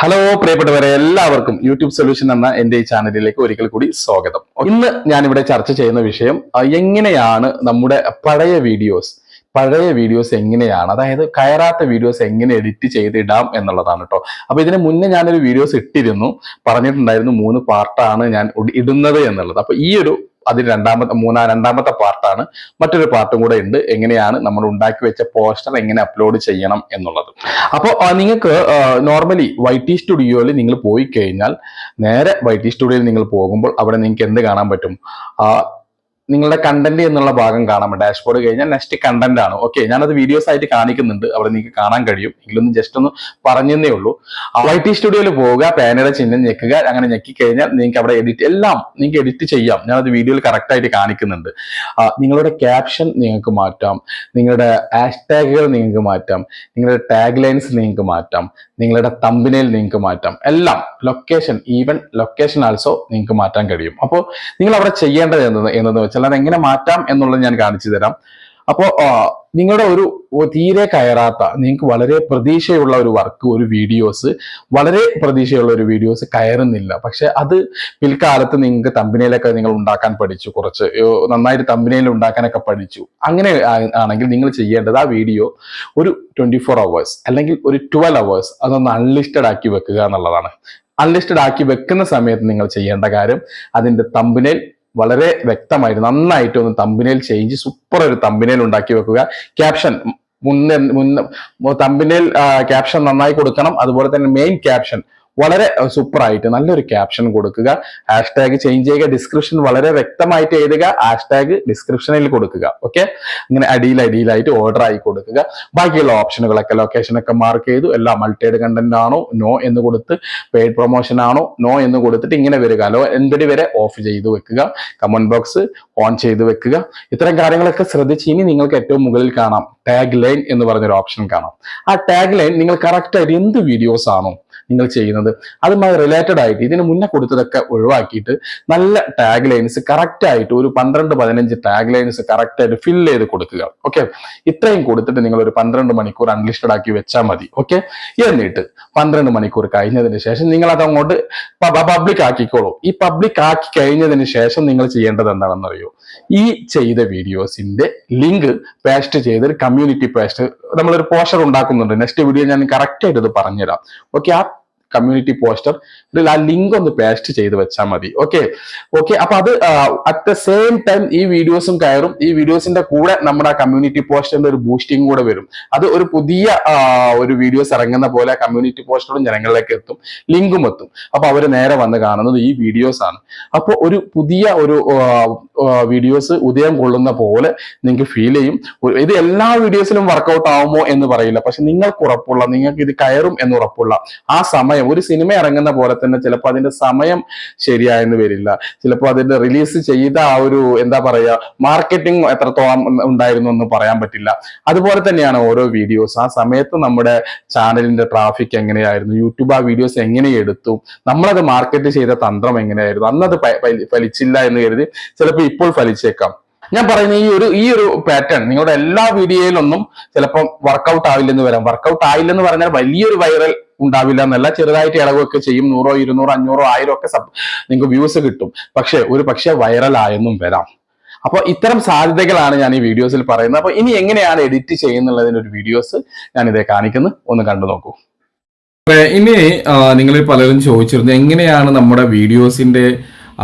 Hello പ്രിയപ്പെട്ടവരെ, എല്ലാവർക്കും YouTube solution എന്ന എൻ്റെ ഈ ചാനലിലേക്ക് ഒരിക്കൽ കൂടി സ്വാഗതം. ഇന്ന് ഞാനിവിടെ ചർച്ച ചെയ്യുന്ന വിഷയം എങ്ങനെയാണ് നമ്മുടെ പഴയ വീഡിയോസ് എങ്ങനെയാണ്, അതായത് കയറാത്ത വീഡിയോസ് എങ്ങനെ എഡിറ്റ് ചെയ്തിടാം എന്നുള്ളതാണ് കേട്ടോ. അപ്പൊ ഇതിന് മുന്നേ ഞാനൊരു വീഡിയോസ് ഇട്ടിരുന്നു, പറഞ്ഞിട്ടുണ്ടായിരുന്നു 3 പാർട്ടാണ് ഞാൻ ഇടുന്നത് എന്നുള്ളത്. അപ്പൊ ഈ ഒരു അതിൽ രണ്ടാമത്തെ പാർട്ടാണ്. മറ്റൊരു പാർട്ടും കൂടെ ഉണ്ട്, എങ്ങനെയാണ് നമ്മൾ ഉണ്ടാക്കി വെച്ച പോസ്റ്റർ എങ്ങനെ അപ്ലോഡ് ചെയ്യണം എന്നുള്ളത്. അപ്പോൾ നിങ്ങൾക്ക് നോർമലി YT സ്റ്റുഡിയോയിൽ നിങ്ങൾ പോയി കഴിഞ്ഞാൽ, നേരെ YT സ്റ്റുഡിയോയിൽ നിങ്ങൾ പോകുമ്പോൾ അവിടെ നിങ്ങൾക്ക് എന്ത് കാണാൻ പറ്റും? നിങ്ങളുടെ കണ്ടന്റ് എന്നുള്ള ഭാഗം കാണാം. ഡാഷ്ബോർഡ് കഴിഞ്ഞാൽ നെക്സ്റ്റ് കണ്ടന്റ് ആണ്. ഓക്കെ, ഞാനത് വീഡിയോസ് ആയിട്ട് കാണിക്കുന്നുണ്ട്, അവിടെ നിങ്ങൾക്ക് കാണാൻ കഴിയും. എങ്കിലൊന്ന് ജസ്റ്റ് ഒന്ന് പറഞ്ഞതേ ഉള്ളൂ. YT സ്റ്റുഡിയോയിൽ പോവുക, പാനയുടെ ചിഹ്നം ഞെക്കുക. അങ്ങനെ ഞെക്കി കഴിഞ്ഞാൽ നിങ്ങൾക്ക് അവിടെ എല്ലാം നിങ്ങൾക്ക് എഡിറ്റ് ചെയ്യാം. ഞാനത് വീഡിയോയിൽ കറക്റ്റ് ആയിട്ട് കാണിക്കുന്നുണ്ട്. നിങ്ങളുടെ ക്യാപ്ഷൻ നിങ്ങൾക്ക് മാറ്റാം, നിങ്ങളുടെ ഹാഷ്ടാഗുകൾ നിങ്ങൾക്ക് മാറ്റാം, നിങ്ങളുടെ ടാഗ് ലൈൻസ് നിങ്ങൾക്ക് മാറ്റാം, നിങ്ങളുടെ തമ്പനെയിൽ നിങ്ങൾക്ക് മാറ്റാം. എല്ലാം ഈവൻ ലൊക്കേഷൻ ആൾസോ നിങ്ങൾക്ക് മാറ്റാൻ കഴിയും. അപ്പോൾ നിങ്ങൾ അവിടെ ചെയ്യേണ്ടത് എന്തെന്ന് വെച്ചാൽ അത് എങ്ങനെ മാറ്റാം എന്നുള്ളത് ഞാൻ കാണിച്ചു തരാം. അപ്പോൾ നിങ്ങളുടെ ഒരു തീരെ കയറാത്ത, നിങ്ങൾക്ക് വളരെ പ്രതീക്ഷയുള്ള ഒരു വർക്ക്, വളരെ പ്രതീക്ഷയുള്ള ഒരു വീഡിയോസ് കയറുന്നില്ല. പക്ഷെ അത് പിൽക്കാലത്ത് നിങ്ങൾക്ക് തമ്പനയിലൊക്കെ നിങ്ങൾ ഉണ്ടാക്കാൻ പഠിച്ചു, കുറച്ച് നന്നായിട്ട് തമ്പനയിൽ ഉണ്ടാക്കാനൊക്കെ പഠിച്ചു. അങ്ങനെ ആണെങ്കിൽ നിങ്ങൾ ചെയ്യേണ്ടത് ആ വീഡിയോ ഒരു 24 hours അല്ലെങ്കിൽ ഒരു 12 hours അതൊന്ന് അൺലിസ്റ്റഡ് ആക്കി വെക്കുക എന്നുള്ളതാണ്. അൺലിസ്റ്റഡ് ആക്കി വെക്കുന്ന സമയത്ത് നിങ്ങൾ ചെയ്യേണ്ട കാര്യം, അതിന്റെ തമ്പനയിൽ വളരെ വ്യക്തമായിട്ട് നന്നായിട്ട് ഒന്ന് തമ്പനയിൽ ചേഞ്ച് സൂപ്പർ ഒരു തമ്പനയിൽ ഉണ്ടാക്കി വെക്കുക. ക്യാപ്ഷൻ തമ്പനയിൽ ക്യാപ്ഷൻ നന്നായി കൊടുക്കണം. അതുപോലെ തന്നെ മെയിൻ ക്യാപ്ഷൻ വളരെ സൂപ്പർ ആയിട്ട് നല്ലൊരു ക്യാപ്ഷൻ കൊടുക്കുക. ഹാഷ്ടാഗ് ചേഞ്ച് ചെയ്യുക, ഡിസ്ക്രിപ്ഷൻ വളരെ വ്യക്തമായിട്ട് എഴുതുക, ഹാഷ്ടാഗ് ഡിസ്ക്രിപ്ഷനിൽ കൊടുക്കുക. ഓക്കെ, അങ്ങനെ അടിയിലായിട്ട് ഓർഡർ ആയി കൊടുക്കുക. ബാക്കിയുള്ള ഓപ്ഷനുകളൊക്കെ ലൊക്കേഷനൊക്കെ മാർക്ക് ചെയ്തു, എല്ലാം മൾട്ടിഡ് കണ്ടന്റ് ആണോ നോ എന്ന് കൊടുത്ത്, പെയ്ഡ് പ്രൊമോഷൻ ആണോ നോ എന്ന് കൊടുത്തിട്ട് ഇങ്ങനെ വരിക. എൻബഡി വരെ ഓഫ് ചെയ്ത് വെക്കുക, കമന്റ് ബോക്സ് ഓൺ ചെയ്ത് വെക്കുക. ഇത്തരം കാര്യങ്ങളൊക്കെ ശ്രദ്ധിച്ച് ഇനി നിങ്ങൾക്ക് ഏറ്റവും മുകളിൽ കാണാം ടാഗ് ലൈൻ എന്ന് പറഞ്ഞൊരു ഓപ്ഷൻ കാണാം. ആ ടാഗ് ലൈൻ നിങ്ങൾ കറക്റ്റ് ആയിട്ട് എന്ത് വീഡിയോസ് ആണോ നിങ്ങൾ ചെയ്യുന്നത് അതുമായി റിലേറ്റഡ് ആയിട്ട് ഇതിന് മുന്നേ കൊടുത്തതൊക്കെ ഒഴിവാക്കിയിട്ട് നല്ല ടാഗ് ലൈൻസ് കറക്റ്റ് ആയിട്ട് ഒരു 12-15 ടാഗ് ലൈൻസ് കറക്റ്റ് ആയിട്ട് ഫില്ല് ചെയ്ത് കൊടുക്കുക. ഓക്കെ, ഇത്രയും കൊടുത്തിട്ട് നിങ്ങൾ ഒരു 12 മണിക്കൂർ അൺലിസ്റ്റഡ് ആക്കി വെച്ചാൽ മതി. ഓക്കെ, എന്നിട്ട് 12 മണിക്കൂർ കഴിഞ്ഞതിന് ശേഷം നിങ്ങൾ അത് അങ്ങോട്ട് പബ്ലിക് ആക്കിക്കോളൂ. ഈ പബ്ലിക് ആക്കി കഴിഞ്ഞതിന് ശേഷം നിങ്ങൾ ചെയ്യേണ്ടത് എന്താണെന്ന് അറിയോ? ഈ ചെയ്ത വീഡിയോസിന്റെ ലിങ്ക് പേസ്റ്റ് ചെയ്ത് ഒരു കമ്മ്യൂണിറ്റി പേസ്റ്റ്, നമ്മളൊരു പോസ്റ്റർ ഉണ്ടാക്കുന്നുണ്ട്. നെക്സ്റ്റ് വീഡിയോ ഞാൻ കറക്റ്റ് ആയിട്ട് ഇത് പറഞ്ഞുതരാം. ഓക്കെ, ആ കമ്മ്യൂണിറ്റി പോസ്റ്റർ ആ ലിങ്ക് ഒന്ന് പേസ്റ്റ് ചെയ്ത് വെച്ചാൽ മതി. ഓക്കെ, അപ്പൊ അത് അറ്റ് ദ സെയിം ടൈം ഈ വീഡിയോസും കയറും. ഈ വീഡിയോസിന്റെ കൂടെ നമ്മുടെ ആ കമ്മ്യൂണിറ്റി പോസ്റ്ററിന്റെ ഒരു ബൂസ്റ്റിംഗ് കൂടെ വരും. അത് ഒരു പുതിയ ഒരു വീഡിയോസ് ഇറങ്ങുന്ന പോലെ കമ്മ്യൂണിറ്റി പോസ്റ്ററും ജനങ്ങളിലേക്ക് എത്തും, ലിങ്കും എത്തും. അപ്പൊ അവര് നേരെ വന്ന് കാണുന്നത് ഈ വീഡിയോസ് ആണ്. അപ്പോൾ ഒരു പുതിയ ഒരു വീഡിയോസ് ഉദയം കൊള്ളുന്ന പോലെ നിങ്ങൾക്ക് ഫീൽ ചെയ്യും. ഇത് എല്ലാ വീഡിയോസിലും വർക്കൗട്ട് ആവുമോ എന്ന് പറയില്ല, പക്ഷെ നിങ്ങൾക്ക് ഉറപ്പുള്ള, നിങ്ങൾക്ക് ഇത് കയറും എന്ന് ഉറപ്പുള്ള ആ സമയം, ഒരു സിനിമ ഇറങ്ങുന്ന പോലെ തന്നെ ചിലപ്പോൾ അതിന്റെ സമയം ശരിയായെന്ന് വരില്ല, ചിലപ്പോൾ അതിന്റെ റിലീസ് ചെയ്ത ആ ഒരു എന്താ പറയാ മാർക്കറ്റിംഗ് എത്രത്തോളം ഉണ്ടായിരുന്നു എന്ന് പറയാൻ പറ്റില്ല. അതുപോലെ തന്നെയാണ് ഓരോ വീഡിയോസ്. ആ സമയത്ത് നമ്മുടെ ചാനലിന്റെ ട്രാഫിക് എങ്ങനെയായിരുന്നു, യൂട്യൂബ് ആ വീഡിയോസ് എങ്ങനെ എടുത്തു, നമ്മളത് മാർക്കറ്റ് ചെയ്ത തന്ത്രം എങ്ങനെയായിരുന്നു, അന്നത് ഫലിച്ചില്ല എന്ന് കരുതി ചിലപ്പോൾ ഇപ്പോൾ ഫലിച്ചേക്കാം. ഞാൻ പറയുന്ന ഈ ഒരു പാറ്റേൺ നിങ്ങളുടെ എല്ലാ വീഡിയോയിലൊന്നും ചിലപ്പോൾ വർക്കൗട്ട് ആവില്ലെന്ന് വരാം. വർക്കൗട്ട് ആയില്ലെന്ന് പറഞ്ഞാൽ വലിയൊരു വൈറൽ ഉണ്ടാവില്ല എന്നല്ല, ചെറുതായിട്ട് ഇളവൊക്കെ ചെയ്യും. 100, 200, 500, 1000 ഒക്കെ നിങ്ങൾക്ക് വ്യൂസ് കിട്ടും. പക്ഷെ വൈറൽ ആയെന്നും വരാം. അപ്പൊ ഇത്തരം സാധ്യതകളാണ് ഞാൻ ഈ വീഡിയോസിൽ പറയുന്നത്. അപ്പൊ ഇനി എങ്ങനെയാണ് എഡിറ്റ് ചെയ്യുന്നുള്ളതിന്റെ ഒരു വീഡിയോസ് ഞാൻ ഇതേ കാണിക്കുന്നു, ഒന്ന് കണ്ടു നോക്കൂ. ഇനി നിങ്ങൾ പലരും ചോദിച്ചിരുന്നു എങ്ങനെയാണ് നമ്മുടെ വീഡിയോസിന്റെ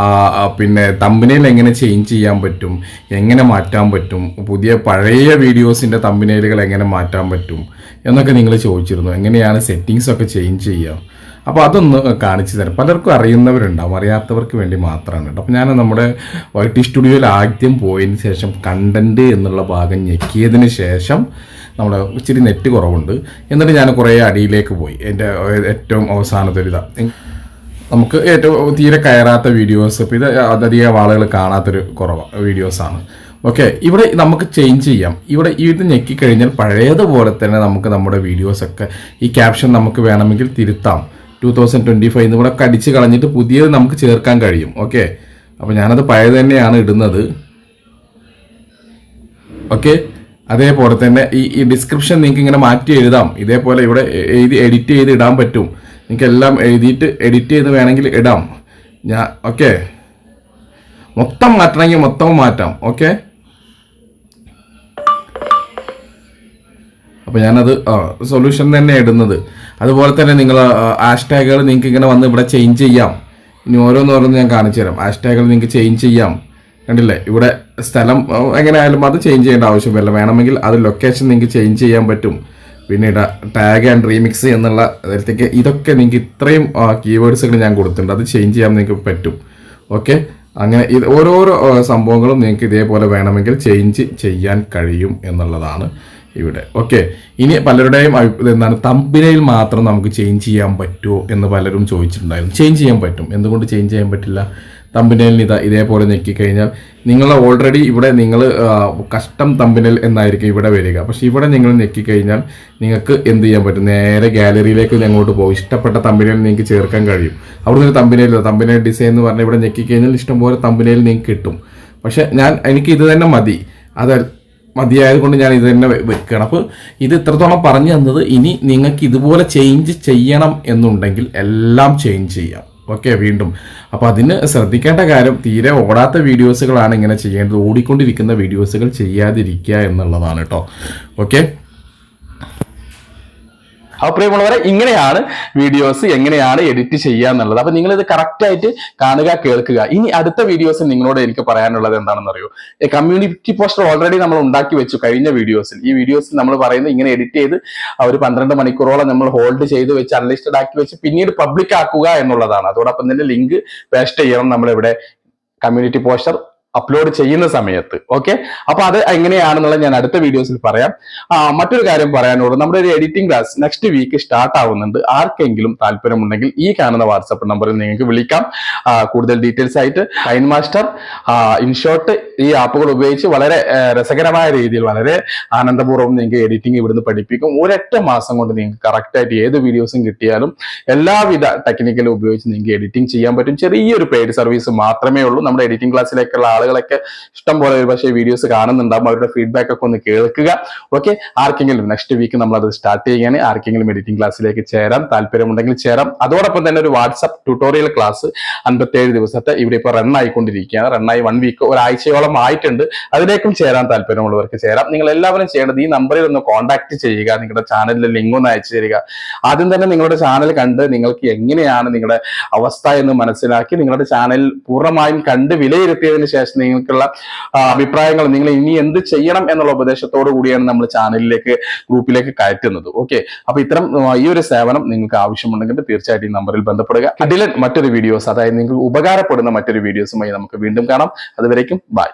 പിന്നെ തമ്പനയിൽ എങ്ങനെ ചേഞ്ച് ചെയ്യാൻ പറ്റും, എങ്ങനെ മാറ്റാൻ പറ്റും, പഴയ വീഡിയോസിന്റെ തമ്പനയിലുകൾ എങ്ങനെ മാറ്റാൻ പറ്റും എന്നൊക്കെ നിങ്ങൾ ചോദിച്ചിരുന്നു. എങ്ങനെയാണ് സെറ്റിങ്സ് ഒക്കെ ചേഞ്ച് ചെയ്യുക. അപ്പോൾ അതൊന്ന് കാണിച്ചു തരാം. പലർക്കും അറിയുന്നവരുണ്ടാവും, അറിയാത്തവർക്ക് വേണ്ടി മാത്രമാണ് കേട്ടോ. അപ്പോൾ ഞാൻ നമ്മുടെ YT സ്റ്റുഡിയോയിൽ ആദ്യം പോയതിന് ശേഷം കണ്ടന്റ് എന്നുള്ള ഭാഗം ഞെക്കിയതിന് ശേഷം നമ്മുടെ ഇച്ചിരി നെറ്റ് കുറവുണ്ട്, എന്നിട്ട് ഞാൻ കുറേ അടിയിലേക്ക് പോയി. എൻ്റെ ഏറ്റവും അവസാനത്തെ ഒരു നമുക്ക് ഏറ്റവും തീരെ കയറാത്ത വീഡിയോസ്, ഇപ്പോൾ ഇത് അധികം ആളുകൾ കാണാത്തൊരു വീഡിയോസാണ്. ഓക്കെ, ഇവിടെ നമുക്ക് ചേഞ്ച് ചെയ്യാം. ഇവിടെ ഇത് ഞെക്കിക്കഴിഞ്ഞാൽ പഴയതുപോലെ തന്നെ നമുക്ക് നമ്മുടെ വീഡിയോസൊക്കെ ഈ ക്യാപ്ഷൻ നമുക്ക് വേണമെങ്കിൽ തിരുത്താം. 2025 എന്ന് ഇവിടെ കടിച്ച് കളഞ്ഞിട്ട് പുതിയത് നമുക്ക് ചേർക്കാൻ കഴിയും. ഓക്കെ, അപ്പോൾ ഞാനത് പഴയത് തന്നെയാണ് ഇടുന്നത്. ഓക്കെ, അതേപോലെ തന്നെ ഈ ഡിസ്ക്രിപ്ഷൻ നിങ്ങൾക്ക് ഇങ്ങനെ മാറ്റി എഴുതാം. ഇതേപോലെ ഇവിടെ എഡിറ്റ് ചെയ്ത് ഇടാൻ പറ്റും. നിങ്ങൾക്ക് എല്ലാം എഴുതിയിട്ട് എഡിറ്റ് ചെയ്ത് വേണമെങ്കിൽ ഇടാം. ഞാൻ ഓക്കെ, മൊത്തം മാറ്റണമെങ്കിൽ മൊത്തം മാറ്റാം. ഓക്കെ, അപ്പോൾ ഞാനത് സൊല്യൂഷൻ തന്നെ ഇടുന്നത്. അതുപോലെ തന്നെ നിങ്ങൾ ഹാഷ്ടാഗുകൾ നിങ്ങൾക്ക് ഇങ്ങനെ വന്ന് ഇവിടെ ചേഞ്ച് ചെയ്യാം. ഇനി ഓരോന്നോരോന്ന് ഞാൻ കാണിച്ചു തരാം. ഹാഷ്ടാഗുകൾ നിങ്ങൾക്ക് ചേഞ്ച് ചെയ്യാം. കണ്ടില്ലേ, ഇവിടെ സ്ഥലം എങ്ങനെയായാലും അത് ചേഞ്ച് ചെയ്യേണ്ട ആവശ്യമില്ല. വേണമെങ്കിൽ അത് ലൊക്കേഷൻ നിങ്ങൾക്ക് ചേഞ്ച് ചെയ്യാൻ പറ്റും. പിന്നീട് ടാഗ് ആൻഡ് റീമിക്സ് എന്നുള്ള തരത്തേക്ക് ഇതൊക്കെ നിങ്ങൾക്ക് ഇത്രയും കീവേഡ്സുകൾ ഞാൻ കൊടുത്തിട്ടുണ്ട്. അത് ചേഞ്ച് ചെയ്യാൻ നിങ്ങൾക്ക് പറ്റും. ഓക്കെ, അങ്ങനെ ഇത് ഓരോരോ സംഭവങ്ങളും നിങ്ങൾക്ക് ഇതേപോലെ വേണമെങ്കിൽ ചേഞ്ച് ചെയ്യാൻ കഴിയും എന്നുള്ളതാണ് ഇവിടെ. ഓക്കെ, ഇനി പലരുടെയും എന്താണ്, തമ്പിനയിൽ മാത്രം നമുക്ക് ചേഞ്ച് ചെയ്യാൻ പറ്റുമോ എന്ന് പലരും ചോദിച്ചിട്ടുണ്ടായിരുന്നു. ചേഞ്ച് ചെയ്യാൻ പറ്റും. എന്തുകൊണ്ട് ചേഞ്ച് ചെയ്യാൻ പറ്റില്ല? തമ്പിനയിൽ ഇതേപോലെ ഞെക്കിക്കഴിഞ്ഞാൽ നിങ്ങൾ ഓൾറെഡി ഇവിടെ നിങ്ങൾ കസ്റ്റം തമ്പിനൽ എന്നായിരിക്കും ഇവിടെ വരിക. പക്ഷെ ഇവിടെ നിങ്ങൾ ഞെക്കിക്കഴിഞ്ഞാൽ നിങ്ങൾക്ക് എന്ത് ചെയ്യാൻ പറ്റും? നേരെ ഗാലറിയിലേക്ക് അങ്ങോട്ട് പോകും. ഇഷ്ടപ്പെട്ട തമ്പിനൽ നിങ്ങൾക്ക് ചേർക്കാൻ കഴിയും. അവിടുന്ന് ഒരു തമ്പിനൽ ഡിസൈൻ എന്ന് പറഞ്ഞാൽ ഇവിടെ ഞെക്കിക്കഴിഞ്ഞാൽ ഇഷ്ടംപോലെ തമ്പിനൽ നിങ്ങൾക്ക് കിട്ടും. പക്ഷെ എനിക്ക് ഇത് തന്നെ മതി, അത് മതിയായതുകൊണ്ട് ഞാൻ ഇത് തന്നെ വെക്കണം. അപ്പോൾ ഇത് ഇത്രത്തോളം പറഞ്ഞു തന്നത്. ഇനി നിങ്ങൾക്ക് ഇതുപോലെ ചേഞ്ച് ചെയ്യണം എന്നുണ്ടെങ്കിൽ എല്ലാം ചേഞ്ച് ചെയ്യാം. ഓക്കെ, വീണ്ടും അപ്പോൾ അതിന് ശ്രദ്ധിക്കേണ്ട കാര്യം, തീരെ ഓടാത്ത വീഡിയോസുകളാണ് ഇങ്ങനെ ചെയ്യേണ്ടത്. ഓടിക്കൊണ്ടിരിക്കുന്ന വീഡിയോസുകൾ ചെയ്യാതിരിക്കുക എന്നുള്ളതാണ് കേട്ടോ. ഓക്കെ, അപ്പോൾ പ്രിയമുള്ളവരെ, ഇങ്ങനെയാണ് വീഡിയോസ് എങ്ങനെയാണ് എഡിറ്റ് ചെയ്യുക എന്നുള്ളത്. അപ്പൊ നിങ്ങൾ ഇത് കറക്റ്റ് ആയിട്ട് കാണുക, കേൾക്കുക. ഇനി അടുത്ത വീഡിയോസിൽ നിങ്ങളോട് എനിക്ക് പറയാനുള്ളത് എന്താണെന്ന് അറിയോ? കമ്മ്യൂണിറ്റി പോസ്റ്റർ ഓൾറെഡി നമ്മൾ ഉണ്ടാക്കി വെച്ചു കഴിഞ്ഞ വീഡിയോസിൽ. ഈ വീഡിയോസിൽ നമ്മൾ പറയുന്നത് ഇങ്ങനെ എഡിറ്റ് ചെയ്ത് ഒരു 12 മണിക്കൂറോളം നമ്മൾ ഹോൾഡ് ചെയ്ത് വെച്ച് അൺലിസ്റ്റഡ് ആക്കി വെച്ച് പിന്നീട് പബ്ലിക് ആക്കുക എന്നുള്ളതാണ്. അതോടൊപ്പം തന്നെ ലിങ്ക് പേസ്റ്റ് ചെയ്യണം നമ്മളിവിടെ കമ്മ്യൂണിറ്റി പോസ്റ്റർ അപ്ലോഡ് ചെയ്യുന്ന സമയത്ത്. ഓക്കെ, അപ്പൊ അത് എങ്ങനെയാണെന്നുള്ളത് ഞാൻ അടുത്ത വീഡിയോസിൽ പറയാം. മറ്റൊരു കാര്യം പറയാനുള്ളത്, നമ്മുടെ ഒരു editing class next week start ആവുന്നുണ്ട്. ആർക്കെങ്കിലും താല്പര്യമുണ്ടെങ്കിൽ ഈ കാണുന്ന വാട്സപ്പ് നമ്പറിൽ നിങ്ങൾക്ക് വിളിക്കാം. കൂടുതൽ ഡീറ്റെയിൽസ് ആയിട്ട് കൈൻ മാസ്റ്റർ, ഇൻഷോട്ട് ഈ ആപ്പുകൾ ഉപയോഗിച്ച് വളരെ രസകരമായ രീതിയിൽ വളരെ ആനന്ദപൂർവ്വം നിങ്ങൾക്ക് എഡിറ്റിംഗ് ഇവിടുന്ന് പഠിപ്പിക്കും. ഒരൊറ്റ മാസം കൊണ്ട് നിങ്ങൾക്ക് കറക്റ്റ് ആയിട്ട് ഏത് വീഡിയോസും കിട്ടിയാലും എല്ലാവിധ ടെക്നിക്കലും ഉപയോഗിച്ച് നിങ്ങൾക്ക് എഡിറ്റിംഗ് ചെയ്യാൻ പറ്റും. ചെറിയൊരു പെയ്ഡ് സർവീസ് മാത്രമേ ഉള്ളൂ. നമ്മുടെ എഡിറ്റിംഗ് ക്ലാസ്സിലേക്കുള്ള ആളുകളൊക്കെ ഇഷ്ടം പോലെ പക്ഷേ വീഡിയോസ് കാണുന്നുണ്ടാവും. അവരുടെ ഫീഡ്ബാക്ക് ഒക്കെ ഒന്ന് കേൾക്കുക. ഓക്കെ, ആർക്കെങ്കിലും നെക്സ്റ്റ് വീക്ക് നമ്മൾ അത് സ്റ്റാർട്ട് ചെയ്യുകയാണ്. ആർക്കെങ്കിലും എഡിറ്റിംഗ് ക്ലാസ്സിലേക്ക് ചേരാൻ താല്പര്യമുണ്ടെങ്കിൽ ചേരാം. അതോടൊപ്പം തന്നെ ഒരു വാട്സ്ആപ്പ് ട്യൂട്ടോറിയൽ ക്ലാസ് 57 ദിവസത്തെ ഇവിടെ ഇപ്പോൾ റൺ ആയിക്കൊണ്ടിരിക്കുകയാണ്. റണ്ണായി 1 വീക്ക്, ഒരാഴ്ചയോളം ആയിട്ടുണ്ട്. അതിലേക്കും ചേരാൻ താല്പര്യമുള്ളവർക്ക് ചേരാം. നിങ്ങൾ എല്ലാവരും ചെയ്യേണ്ടത് ഈ നമ്പറിൽ ഒന്ന് കോൺടാക്ട് ചെയ്യുക. നിങ്ങളുടെ ചാനലിലെ ലിങ്ക് ഒന്ന് അയച്ചു തരിക. ആദ്യം തന്നെ നിങ്ങളുടെ ചാനൽ കണ്ട് നിങ്ങൾക്ക് എങ്ങനെയാണ് നിങ്ങളുടെ അവസ്ഥ എന്ന് മനസ്സിലാക്കി നിങ്ങളുടെ ചാനൽ പൂർണ്ണമായും കണ്ട് വിലയിരുത്തിയതിനു ശേഷം നിങ്ങൾക്കുള്ള അഭിപ്രായങ്ങൾ, നിങ്ങൾ ഇനി എന്ത് ചെയ്യണം എന്നുള്ള ഉപദേശത്തോടു കൂടിയാണ് നമ്മൾ ചാനലിലേക്ക് ഗ്രൂപ്പിലേക്ക് കയറ്റുന്നത്. ഓക്കെ, അപ്പൊ ഇത്തരം ഈ ഒരു സേവനം നിങ്ങൾക്ക് ആവശ്യമുണ്ടെങ്കിൽ തീർച്ചയായിട്ടും ഈ നമ്പറിൽ ബന്ധപ്പെടുക. അതിൽ മറ്റൊരു വീഡിയോസ്, അതായത് നിങ്ങൾക്ക് ഉപകാരപ്പെടുന്ന മറ്റൊരു വീഡിയോസുമായി നമുക്ക് വീണ്ടും കാണാം. അതുവരേക്കും ബൈ.